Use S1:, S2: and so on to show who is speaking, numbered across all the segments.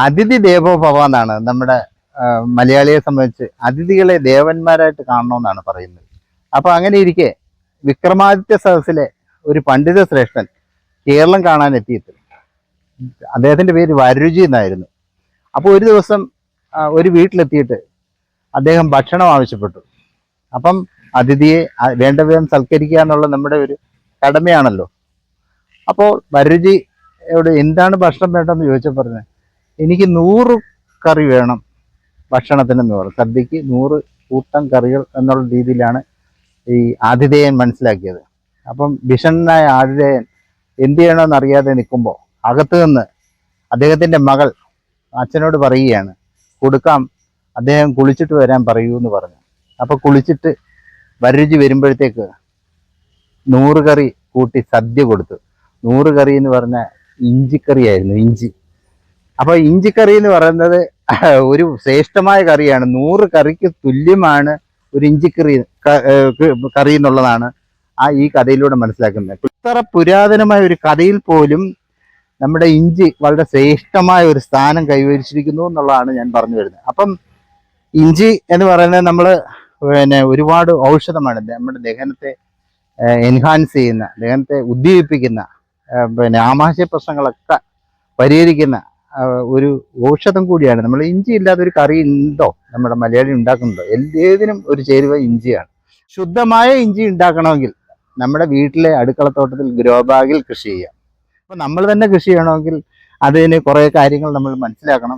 S1: അതിഥി ദേവോ ഭവ എന്നാണ് നമ്മുടെ മലയാളിയെ സംബന്ധിച്ച് അതിഥികളെ ദേവന്മാരായിട്ട് കാണണമെന്നാണ് പറയുന്നത്. അപ്പൊ അങ്ങനെ ഇരിക്കെ വിക്രമാദിത്യ സദസ്സിലെ ഒരു പണ്ഡിത ശ്രേഷ്ഠൻ കേരളം കാണാൻ എത്തിയിട്ട് അദ്ദേഹത്തിന്റെ പേര് വരരുചി എന്നായിരുന്നു. അപ്പോൾ ഒരു ദിവസം ഒരു വീട്ടിലെത്തിയിട്ട് അദ്ദേഹം ഭക്ഷണം ആവശ്യപ്പെട്ടു. അപ്പം അതിഥിയെ വേണ്ട വിധം സൽക്കരിക്കുക എന്നുള്ള നമ്മുടെ ഒരു കടമയാണല്ലോ. അപ്പോൾ വരരുചിയോട് എന്താണ് ഭക്ഷണം വേണ്ടതെന്ന് ചോദിച്ചപ്പോൾ പറഞ്ഞു, എനിക്ക് 100 കറി വേണം ഭക്ഷണത്തിനെന്ന് പറഞ്ഞു. സദ്യക്ക് 100 കൂട്ടം കറികൾ എന്നുള്ള രീതിയിലാണ് ഈ ആതിഥേയൻ മനസ്സിലാക്കിയത്. അപ്പം ഭീഷണനായ ആതിഥേയൻ എന്ത് ചെയ്യണമെന്ന് അറിയാതെ നിൽക്കുമ്പോൾ അകത്ത് നിന്ന് അദ്ദേഹത്തിൻ്റെ മകൾ അച്ഛനോട് പറയുകയാണ്, കൊടുക്കാം, അദ്ദേഹം കുളിച്ചിട്ട് വരാൻ പറയൂ എന്ന് പറഞ്ഞു. അപ്പോൾ കുളിച്ചിട്ട് വരരുചി വരുമ്പോഴത്തേക്ക് 100 കറി കൂട്ടി സദ്യ കൊടുത്തു. 100 കറി എന്ന് പറഞ്ഞാൽ ഇഞ്ചിക്കറിയായിരുന്നു, ഇഞ്ചി. അപ്പോൾ ഇഞ്ചിക്കറി എന്ന് പറയുന്നത് ഒരു ശ്രേഷ്ഠമായ കറിയാണ്. 100 കറിക്ക് തുല്യമാണ് ഒരു ഇഞ്ചിക്കറി കറി എന്നുള്ളതാണ് ഈ കഥയിലൂടെ മനസ്സിലാക്കുന്നത്. ഇത്ര പുരാതനമായ ഒരു കഥയിൽ പോലും നമ്മുടെ ഇഞ്ചി വളരെ ശ്രേഷ്ഠമായ ഒരു സ്ഥാനം കൈവരിച്ചിരിക്കുന്നു എന്നുള്ളതാണ് ഞാൻ പറഞ്ഞു വരുന്നത്. അപ്പം ഇഞ്ചി എന്ന് പറയുന്നത് നമ്മൾ ഒരുപാട് ഔഷധമാണ്. നമ്മുടെ ദഹനത്തെ എൻഹാൻസ് ചെയ്യുന്ന, ദഹനത്തെ ഉദ്ദീപിപ്പിക്കുന്ന, ആമാശയ പ്രശ്നങ്ങളൊക്കെ പരിഹരിക്കുന്ന ഒരു ഔഷധം കൂടിയാണ്. നമ്മൾ ഇഞ്ചി ഇല്ലാതെ ഒരു കറി ഉണ്ടോ നമ്മുടെ മലയാളി ഉണ്ടാക്കുന്നുണ്ടോ? ഏതിനും ഒരു ചേരുവ ഇഞ്ചിയാണ്. ശുദ്ധമായ ഇഞ്ചി ഉണ്ടാക്കണമെങ്കിൽ നമ്മുടെ വീട്ടിലെ അടുക്കളത്തോട്ടത്തിൽ ഗ്രോ ബാഗിൽ കൃഷി ചെയ്യാം. അപ്പം നമ്മൾ തന്നെ കൃഷി ചെയ്യണമെങ്കിൽ അതിന് കുറേ കാര്യങ്ങൾ നമ്മൾ മനസ്സിലാക്കണം.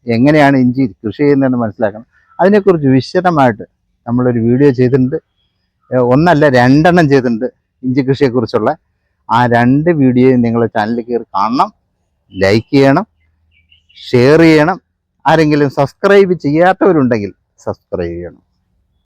S1: എങ്ങനെയാണ് ഇഞ്ചി കൃഷി ചെയ്യുന്നതെന്ന് മനസ്സിലാക്കണം. അതിനെക്കുറിച്ച് വിശദമായിട്ട് നമ്മളൊരു വീഡിയോ ചെയ്തിട്ടുണ്ട്. ഒന്നല്ല 2 എണ്ണം ചെയ്തിട്ടുണ്ട് ഇഞ്ചി കൃഷിയെക്കുറിച്ചുള്ള. ആ 2 വീഡിയോയും നിങ്ങൾ ചാനലിൽ കയറി കാണണം, ലൈക്ക് ചെയ്യണം, ഷെയർ ചെയ്യണം. ആരെങ്കിലും സബ്സ്ക്രൈബ് ചെയ്യാത്തവരുണ്ടെങ്കിൽ സബ്സ്ക്രൈബ് ചെയ്യണം.